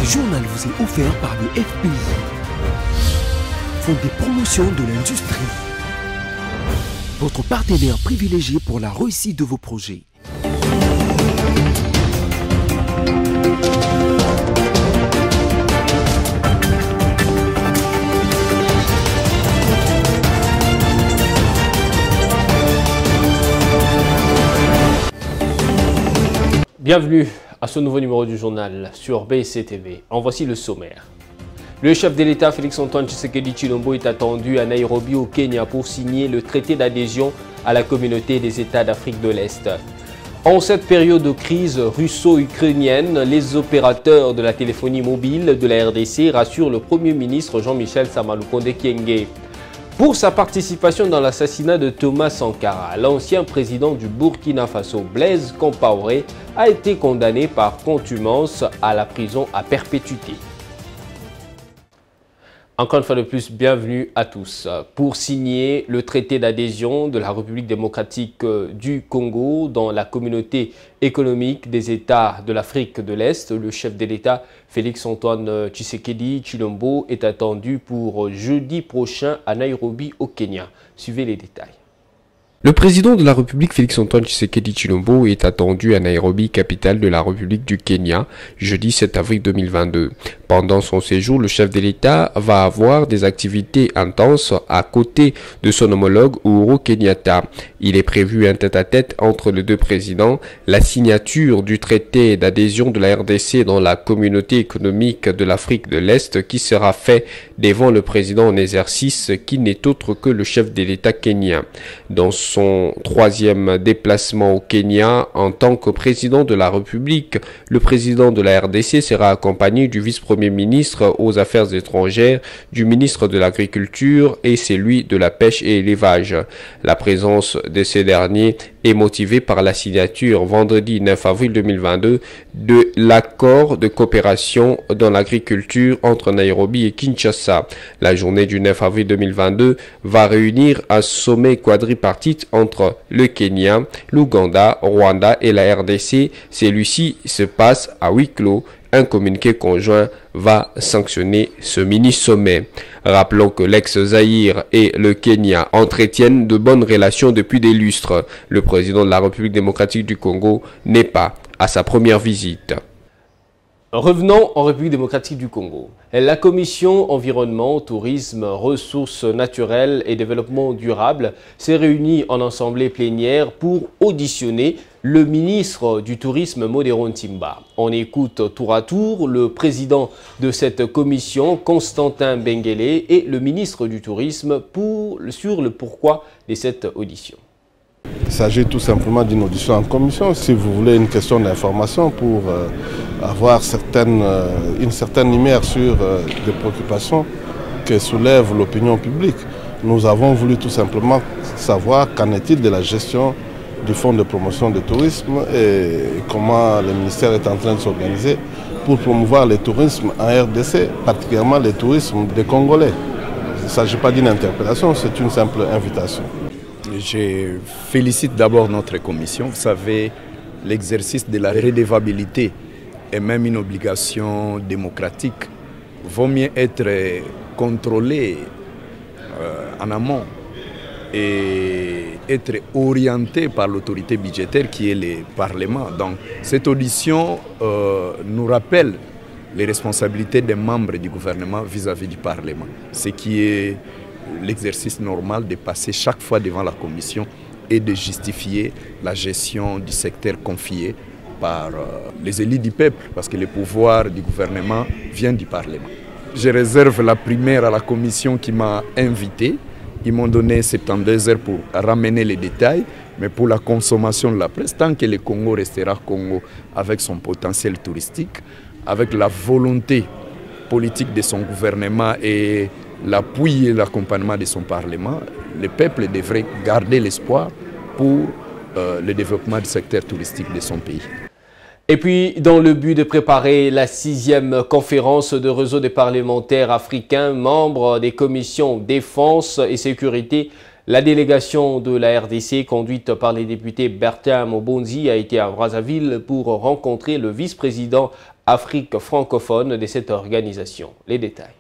Ce journal vous est offert par le FPI, Fonds des promotions de l'industrie, votre partenaire privilégié pour la réussite de vos projets. Bienvenue à ce nouveau numéro du journal sur BSC TV. En voici le sommaire. Le chef de l'État Félix-Antoine Tshisekedi Tshilombo est attendu à Nairobi au Kenya pour signer le traité d'adhésion à la communauté des États d'Afrique de l'Est. En cette période de crise russo-ukrainienne, les opérateurs de la téléphonie mobile de la RDC rassurent le Premier ministre Jean-Michel Samalukonde Kyenge. Pour sa participation dans l'assassinat de Thomas Sankara, l'ancien président du Burkina Faso, Blaise Compaoré, a été condamné par contumace à la prison à perpétuité. Encore une fois de plus, bienvenue à tous. Pour signer le traité d'adhésion de la République démocratique du Congo dans la communauté économique des États de l'Afrique de l'Est, le chef de l'État Félix-Antoine Tshisekedi Tshilombo est attendu pour jeudi prochain à Nairobi au Kenya. Suivez les détails. Le président de la République Félix-Antoine Tshisekedi Tshilombo est attendu à Nairobi, capitale de la République du Kenya, jeudi 7 avril 2022. Pendant son séjour, le chef de l'État va avoir des activités intenses à côté de son homologue Uhuru Kenyatta. Il est prévu un tête-à-tête entre les deux présidents, la signature du traité d'adhésion de la RDC dans la communauté économique de l'Afrique de l'Est qui sera fait devant le président en exercice qui n'est autre que le chef de l'État kenyan. Dans son troisième déplacement au Kenya en tant que président de la République, le président de la RDC sera accompagné du vice-premier ministre aux Affaires étrangères, du ministre de l'Agriculture et celui de la Pêche et l'Élevage. La présence de ces derniers est motivée par la signature vendredi 9 avril 2022 de l'accord de coopération dans l'agriculture entre Nairobi et Kinshasa. La journée du 9 avril 2022 va réunir un sommet quadripartite entre le Kenya, l'Ouganda, Rwanda et la RDC. Celui-ci se passe à huis clos. Un communiqué conjoint va sanctionner ce mini-sommet. Rappelons que l'ex-Zaïre et le Kenya entretiennent de bonnes relations depuis des lustres. Le président de la République démocratique du Congo n'est pas à sa première visite. Revenons en République démocratique du Congo. La commission environnement, tourisme, ressources naturelles et développement durable s'est réunie en assemblée plénière pour auditionner le ministre du tourisme Modéron Timba. On écoute tour à tour le président de cette commission, Constantin Benguele, et le ministre du tourisme sur le pourquoi de cette audition. Il s'agit tout simplement d'une audition en commission. Si vous voulez une question d'information pour avoir une certaine lumière sur des préoccupations que soulève l'opinion publique, nous avons voulu tout simplement savoir qu'en est-il de la gestion du fonds de promotion du tourisme et comment le ministère est en train de s'organiser pour promouvoir le tourisme en RDC, particulièrement le tourisme des Congolais. Il ne s'agit pas d'une interpellation, c'est une simple invitation. Je félicite d'abord notre commission. Vous savez, l'exercice de la redevabilité est même une obligation démocratique. Vaut mieux être contrôlé en amont et être orienté par l'autorité budgétaire qui est le Parlement. Donc cette audition nous rappelle les responsabilités des membres du gouvernement vis-à-vis du Parlement, ce qui est l'exercice normal de passer chaque fois devant la commission et de justifier la gestion du secteur confié par les élus du peuple, parce que le pouvoir du gouvernement vient du Parlement. Je réserve la primaire à la commission qui m'a invité. Ils m'ont donné 72 heures pour ramener les détails, mais pour la consommation de la presse, tant que le Congo restera Congo avec son potentiel touristique, avec la volonté politique de son gouvernement et l'appui et l'accompagnement de son Parlement, le peuple devrait garder l'espoir pour le développement du secteur touristique de son pays. Et puis, dans le but de préparer la 6e conférence de réseau des parlementaires africains, membres des commissions défense et sécurité, La délégation de la RDC, conduite par les députés Bertin Mobonzi, a été à Brazzaville pour rencontrer le vice-président Afrique francophone de cette organisation. Les détails.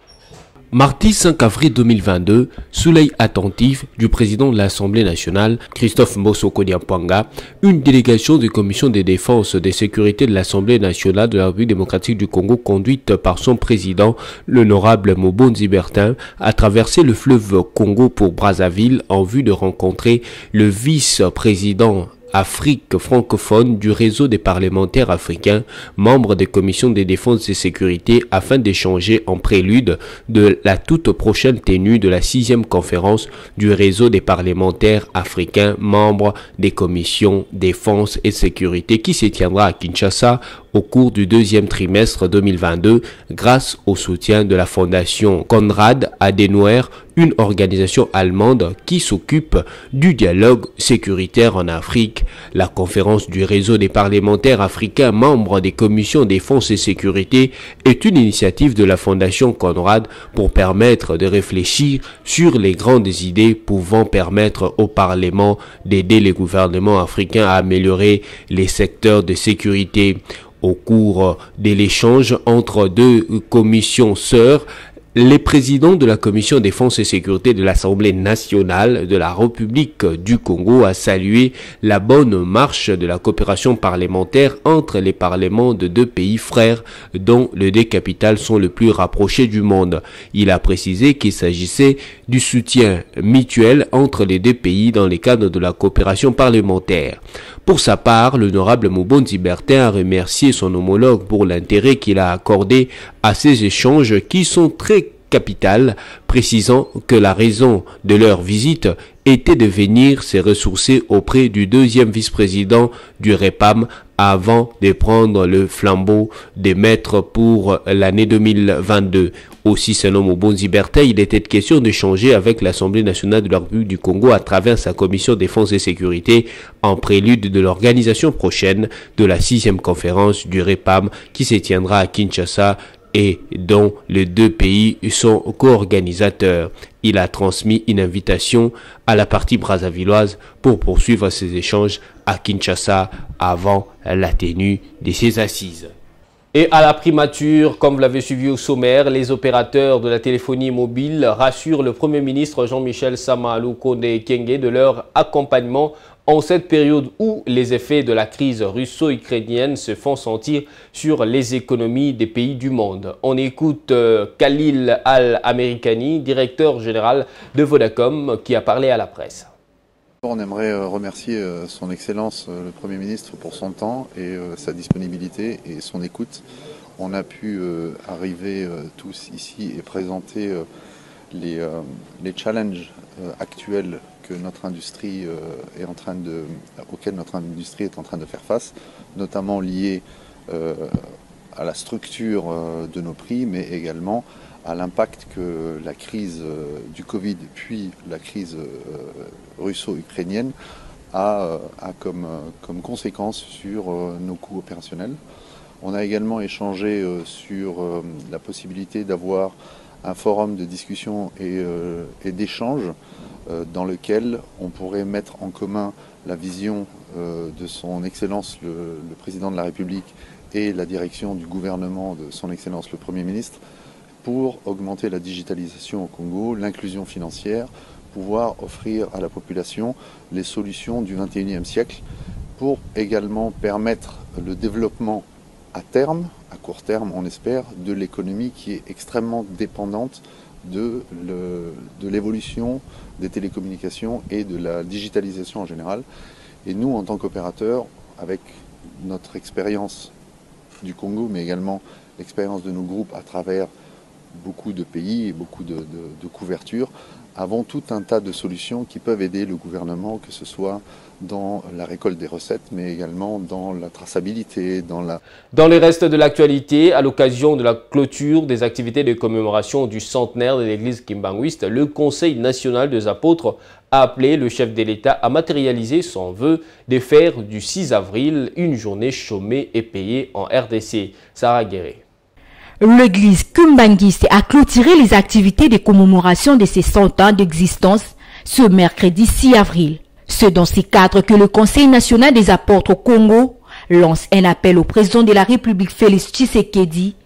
Mardi 5 avril 2022, sous l'œil attentif du président de l'Assemblée nationale, Christophe Mbosoko Diampanga, une délégation de commission de défense et de sécurité de l'Assemblée nationale de la République démocratique du Congo, conduite par son président, l'honorable Mobonzi Bertin, a traversé le fleuve Congo pour Brazzaville en vue de rencontrer le vice-président Afrique francophone du réseau des parlementaires africains, membres des commissions de défense et sécurité, afin d'échanger en prélude de la toute prochaine tenue de la 6e conférence du réseau des parlementaires africains, membres des commissions défense et sécurité, qui se tiendra à Kinshasa au cours du 2e trimestre 2022 grâce au soutien de la fondation Konrad Adenauer, une organisation allemande qui s'occupe du dialogue sécuritaire en Afrique. La conférence du réseau des parlementaires africains membres des commissions défense et sécurité est une initiative de la fondation Konrad pour permettre de réfléchir sur les grandes idées pouvant permettre au Parlement d'aider les gouvernements africains à améliorer les secteurs de sécurité. Au cours de l'échange entre deux commissions sœurs, les présidents de la commission défense et sécurité de l'Assemblée nationale de la République du Congo a salué la bonne marche de la coopération parlementaire entre les parlements de deux pays frères dont les deux capitales sont les plus rapprochées du monde. Il a précisé qu'il s'agissait du soutien mutuel entre les deux pays dans le cadre de la coopération parlementaire. Pour sa part, l'honorable Mobonzi Bertin a remercié son homologue pour l'intérêt qu'il a accordé à ces échanges qui sont très capitales, précisant que la raison de leur visite était de venir se ressourcer auprès du deuxième vice-président du REPAM avant de prendre le flambeau des maîtres pour l'année 2022. Aussi, selon Mobonzi Bertin, il était question d'échanger avec l'Assemblée nationale de la République du Congo à travers sa commission défense et sécurité en prélude de l'organisation prochaine de la 6e conférence du REPAM qui se tiendra à Kinshasa et dont les deux pays sont co-organisateurs. Il a transmis une invitation à la partie brazzavilloise pour poursuivre ces échanges à Kinshasa avant la tenue de ces assises. Et à la primature, comme vous l'avez suivi au sommaire, les opérateurs de la téléphonie mobile rassurent le Premier ministre Jean-Michel Sama Lukonde Kyenge de leur accompagnement en cette période où les effets de la crise russo-ukrainienne se font sentir sur les économies des pays du monde. On écoute Khalil Al-Amerikani, directeur général de Vodacom, qui a parlé à la presse. On aimerait remercier son Excellence le Premier ministre pour son temps et sa disponibilité et son écoute. On a pu arriver tous ici et présenter les challenges actuels que notre industrie auxquels notre industrie est en train de faire face, notamment liés à la structure de nos prix, mais également à l'impact que la crise du Covid puis la crise russo-ukrainienne a comme conséquence sur nos coûts opérationnels. On a également échangé sur la possibilité d'avoir un forum de discussion et d'échange dans lequel on pourrait mettre en commun la vision de son Excellence le Président de la République et la direction du gouvernement de son Excellence le Premier ministre pour augmenter la digitalisation au Congo, l'inclusion financière, pouvoir offrir à la population les solutions du XXIe siècle pour également permettre le développement à terme, à court terme on espère, de l'économie qui est extrêmement dépendante de l'évolution des télécommunications et de la digitalisation en général. Et nous, en tant qu'opérateurs, avec notre expérience du Congo, mais également l'expérience de nos groupes à travers beaucoup de pays et beaucoup de couvertures, avons tout un tas de solutions qui peuvent aider le gouvernement, que ce soit dans la récolte des recettes, mais également dans la traçabilité, Dans le reste de l'actualité, à l'occasion de la clôture des activités de commémoration du centenaire de l'église kimbanguiste, le Conseil national des apôtres a appelé le chef de l'État à matérialiser son vœu de faire du 6 avril une journée chômée et payée en RDC. Sarah Guéré. L'église kimbanguiste a clôturé les activités de commémoration de ses 100 ans d'existence ce mercredi 6 avril. C'est dans ces cadres que le Conseil national des apôtres au Congo lance un appel au président de la République Félix Tshisekedi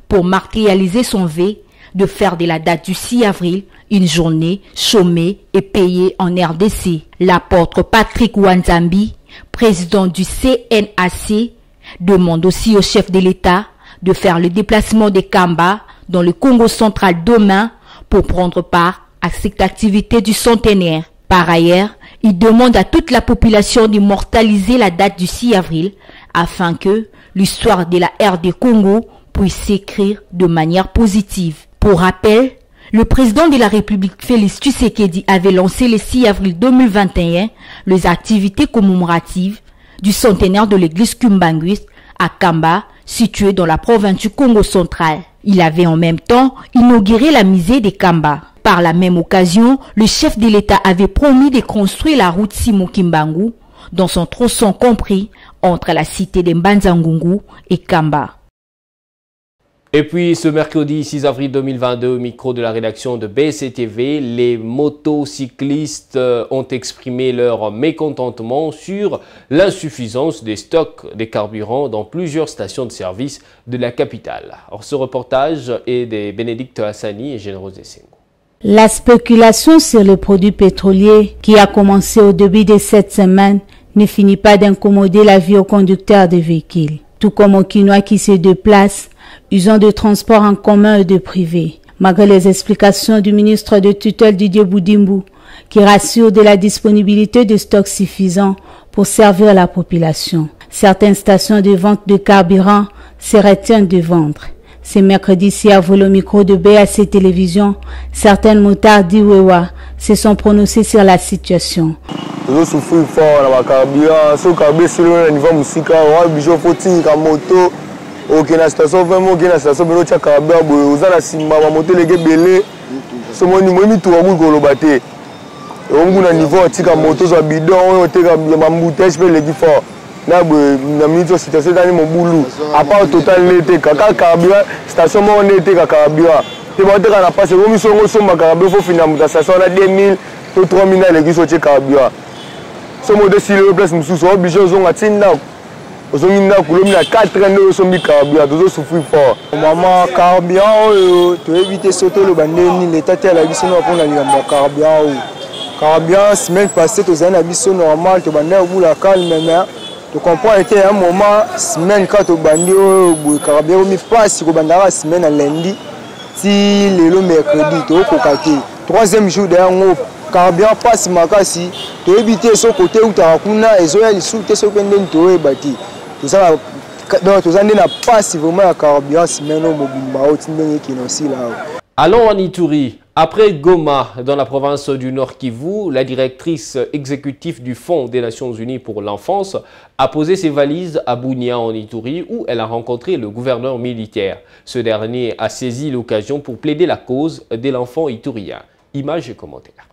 pour matérialiser son vœu de faire de la date du 6 avril une journée chômée et payée en RDC. L'apôtre Patrick Wanzambi, président du CNAC, demande aussi au chef de l'État de faire le déplacement des Kamba dans le Congo central demain pour prendre part à cette activité du centenaire. Par ailleurs, il demande à toute la population d'immortaliser la date du 6 avril afin que l'histoire de la RD Congo puisse s'écrire de manière positive. Pour rappel, le président de la République Félix Tshisekedi avait lancé le 6 avril 2021 les activités commémoratives du centenaire de l'église Kumbanguist à Kamba, située dans la province du Congo central. Il avait en même temps inauguré la musée des Kamba. Par la même occasion, le chef de l'État avait promis de construire la route Simo-Kimbangu dans son tronçon compris entre la cité de Mbanza-Ngungu et Kamba. Et puis ce mercredi 6 avril 2022, au micro de la rédaction de BCTV, les motocyclistes ont exprimé leur mécontentement sur l'insuffisance des stocks de carburant dans plusieurs stations de service de la capitale. Alors, ce reportage est de Bénédicte Hassani et Générose Essengo. La spéculation sur les produits pétroliers qui a commencé au début de cette semaine ne finit pas d'incommoder la vie aux conducteurs de véhicules. Tout comme aux Quinois qui se déplacent, usant de transports en commun et de privés. Malgré les explications du ministre de tutelle Didier Boudimbu, qui rassure de la disponibilité de stocks suffisants pour servir la population. Certaines stations de vente de carburant se retiennent de vendre. Ce mercredi 6 avril au micro de BAC Télévision, certaines motards d'Iwewa se sont prononcés sur la situation. Nous souffrons fort dans le carburant, ce carburant sur le niveau musical, on a besoin de moto. Ok, na station vraiment, ok, na station bino tia carburant, oza na simba ba moto lege belé. So moni momi tu wabu ko lobate. On na niveau tika moto zo bidon, on teka ba mbouteille pe legi fort. Na na minute situation dani mobulu. A part total l'été kaka carburant, station mo on était carburant. Te ba teka na passe, momi so ngo so ma carburant faut finir muta station na 2000 to 3000 na legi so tia carburant. So mo de si le place mususu obligé zo ngatinda. Aux hommes qui ont 4 ans, ils sont carburant, ils souffrent fort. Maman, carburant, tu évites sauter le bandé, l'État a la vie pour la carburant. Carburant, semaine passée, tu as une vie normale, tu as au bout la calme, tu comprends, il y a un moment, semaine quand tu as bandé, le carburant, mais pas si tu as la semaine à lundi, si le mercredi, tu as cocaté. Troisième jour derrière carburant passe makasi, tu évites ce côté où tu as et tu as sous tes secondes, tu as bâti. Tout ça, donc tout ça n'est pas si vraiment la carburant, si maintenant mobile, qui est aussi là. Allons en Ituri. Après Goma, dans la province du Nord Kivu, la directrice exécutive du Fonds des Nations Unies pour l'enfance a posé ses valises à Bunia en Ituri où elle a rencontré le gouverneur militaire. Ce dernier a saisi l'occasion pour plaider la cause de l'enfant iturien. Images et commentaires.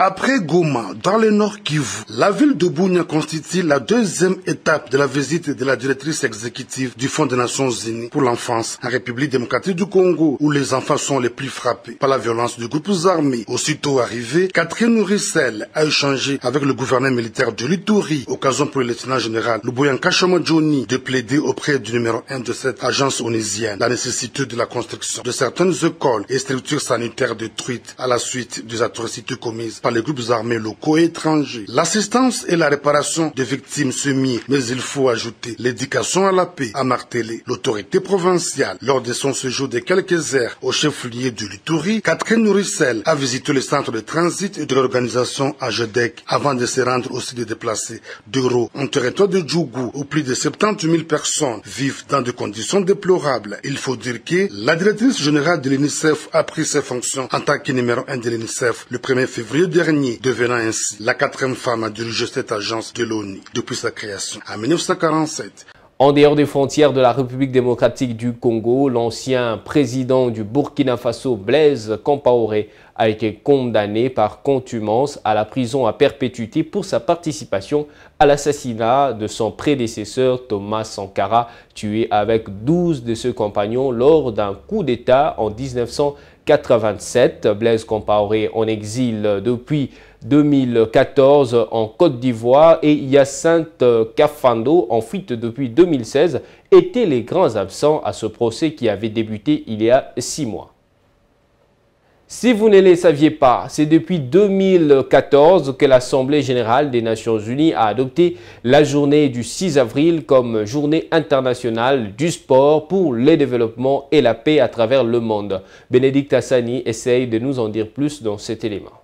Après Goma, dans le Nord Kivu, la ville de Bunia constitue la deuxième étape de la visite de la directrice exécutive du Fonds des Nations Unies pour l'enfance en République démocratique du Congo, où les enfants sont les plus frappés par la violence des groupes armés. Aussitôt arrivée, Catherine Nourrissel a échangé avec le gouverneur militaire de l'Ituri, occasion pour le lieutenant général Luboyan Kachama Johnny de plaider auprès du numéro 1 de cette agence onusienne la nécessité de la construction de certaines écoles et structures sanitaires détruites à la suite des atrocités commises par les groupes armés locaux et étrangers. L'assistance et la réparation des victimes se mirent, mais il faut ajouter l'éducation à la paix, a martelé l'autorité provinciale. Lors de son séjour de quelques heures au chef-lieu de l'Ituri, Catherine Nourrissel a visité le centre de transit et de l'organisation AGEDEC avant de se rendre aussi de déplacer d'Euro en territoire de Djougou où plus de 70 000 personnes vivent dans des conditions déplorables. Il faut dire que la directrice générale de l'UNICEF a pris ses fonctions en tant que numéro 1 de l'UNICEF le 1er février dernier, devenant ainsi la 4e femme à diriger cette agence de l'ONU depuis sa création en 1947. En dehors des frontières de la République démocratique du Congo, l'ancien président du Burkina Faso, Blaise Compaoré, a été condamné par contumace à la prison à perpétuité pour sa participation à l'assassinat de son prédécesseur Thomas Sankara, tué avec 12 de ses compagnons lors d'un coup d'État en 1987. Blaise Compaoré, en exil depuis 2014 en Côte d'Ivoire et Hyacinthe Kafando, en fuite depuis 2016, étaient les grands absents à ce procès qui avait débuté il y a 6 mois. Si vous ne le saviez pas, c'est depuis 2014 que l'Assemblée générale des Nations unies a adopté la journée du 6 avril comme journée internationale du sport pour le développement et la paix à travers le monde. Bénédicte Hassani essaye de nous en dire plus dans cet élément.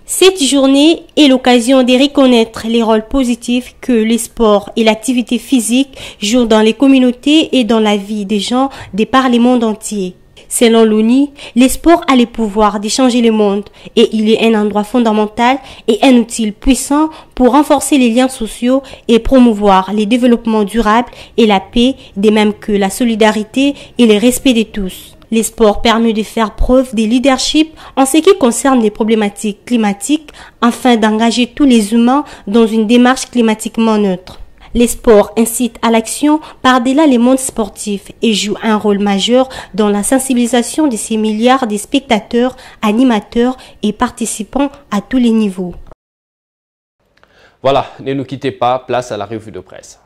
Cette journée est l'occasion de reconnaître les rôles positifs que les sports et l'activité physique jouent dans les communautés et dans la vie des gens de par le monde entier. Selon l'ONU, les sports a le pouvoir de changer le monde et il est un endroit fondamental et un outil puissant pour renforcer les liens sociaux et promouvoir le développement durable et la paix, de même que la solidarité et le respect de tous. Les sports permettent de faire preuve de leadership en ce qui concerne les problématiques climatiques afin d'engager tous les humains dans une démarche climatiquement neutre. Les sports incitent à l'action par-delà les mondes sportifs et jouent un rôle majeur dans la sensibilisation de ces milliards de spectateurs, animateurs et participants à tous les niveaux. Voilà, ne nous quittez pas, place à la revue de presse.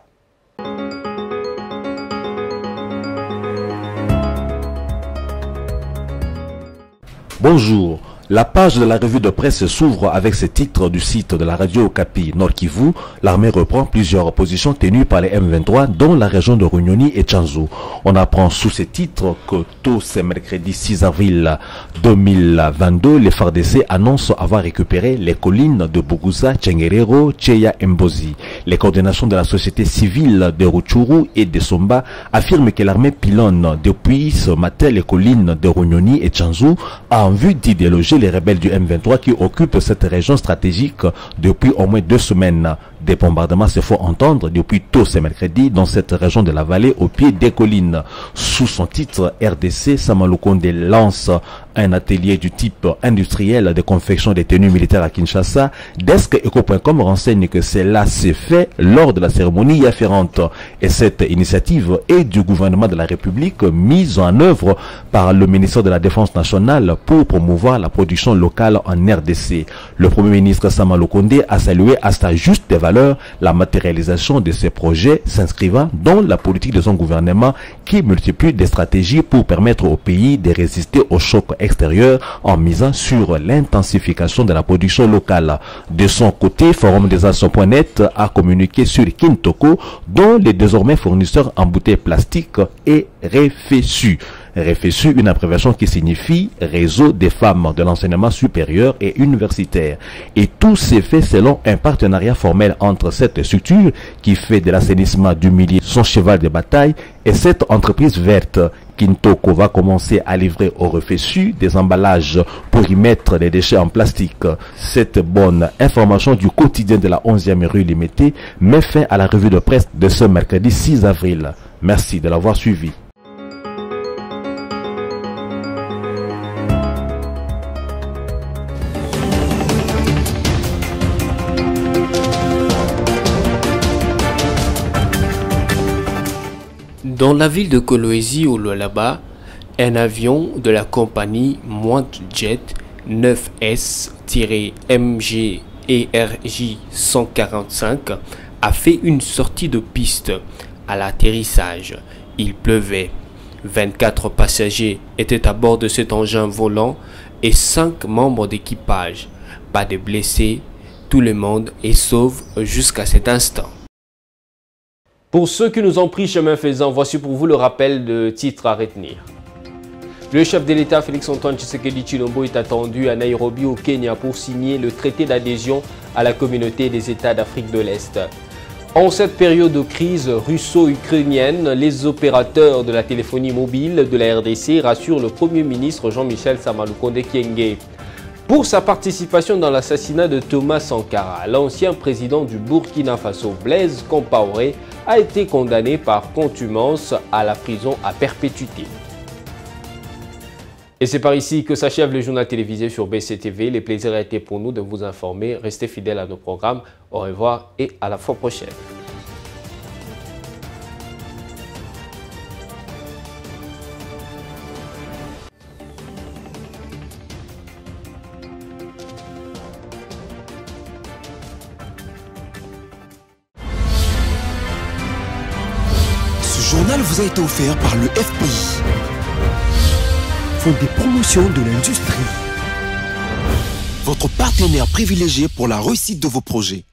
Bonjour. La page de la revue de presse s'ouvre avec ce titre du site de la radio Okapi Nord Kivu. L'armée reprend plusieurs positions tenues par les M23 dont la région de Runyoni et Tchanzu. On apprend sous ce titre que tôt ce mercredi 6 avril 2022, les FARDC annoncent avoir récupéré les collines de Bugusa, Tchengerero, Tcheya et Mbozi. Les coordinations de la société civile de Rutshuru et de Somba affirment que l'armée pilonne depuis ce matin les collines de Runyoni et Tchanzu en vue d'y déloger les rebelles du M23 qui occupent cette région stratégique depuis au moins 2 semaines. Des bombardements se font entendre depuis tôt ce mercredi dans cette région de la vallée au pied des collines. Sous son titre, RDC, Samalukonde lance un atelier du type industriel de confection des tenues militaires à Kinshasa. DeskEco.com renseigne que cela s'est fait lors de la cérémonie afférente. Et cette initiative est du gouvernement de la République mise en œuvre par le ministère de la Défense nationale pour promouvoir la production locale en RDC. Le Premier ministre Samalukonde a salué à sa juste valeur la matérialisation de ces projets s'inscrivant dans la politique de son gouvernement qui multiplie des stratégies pour permettre au pays de résister aux chocs extérieurs en misant sur l'intensification de la production locale. De son côté, forumdesactions.net a communiqué sur Kintoko, dont les désormais fournisseurs en bouteilles plastiques est REFESU. REFESU, une abréviation qui signifie Réseau des femmes de l'enseignement supérieur et universitaire. Et tout s'est fait selon un partenariat formel entre cette structure qui fait de l'assainissement du milieu son cheval de bataille et cette entreprise verte. Kintoko va commencer à livrer au REFESU des emballages pour y mettre les déchets en plastique. Cette bonne information du quotidien de la 11e rue Limété met fin à la revue de presse de ce mercredi 6 avril. Merci de l'avoir suivi. Dans la ville de Kolwezi au Lualaba, un avion de la compagnie Mwantjet 9S-MG ERJ-145 a fait une sortie de piste à l'atterrissage. Il pleuvait. 24 passagers étaient à bord de cet engin volant et 5 membres d'équipage. Pas de blessés, tout le monde est sauf jusqu'à cet instant. Pour ceux qui nous ont pris chemin faisant, voici pour vous le rappel de titres à retenir. Le chef de l'État Félix-Antoine Tshisekedi Tshilombo est attendu à Nairobi au Kenya pour signer le traité d'adhésion à la communauté des États d'Afrique de l'Est. En cette période de crise russo-ukrainienne, les opérateurs de la téléphonie mobile de la RDC rassurent le Premier ministre Jean-Michel Samalukonde Kyenge. Pour sa participation dans l'assassinat de Thomas Sankara, l'ancien président du Burkina Faso, Blaise Compaoré, a été condamné par contumace à la prison à perpétuité. Et c'est par ici que s'achève le journal télévisé sur BCTV. Le plaisir a été pour nous de vous informer. Restez fidèles à nos programmes. Au revoir et à la fois prochaine. vous a été offert par le FPI, Fonds des promotions de l'industrie, votre partenaire privilégié pour la réussite de vos projets.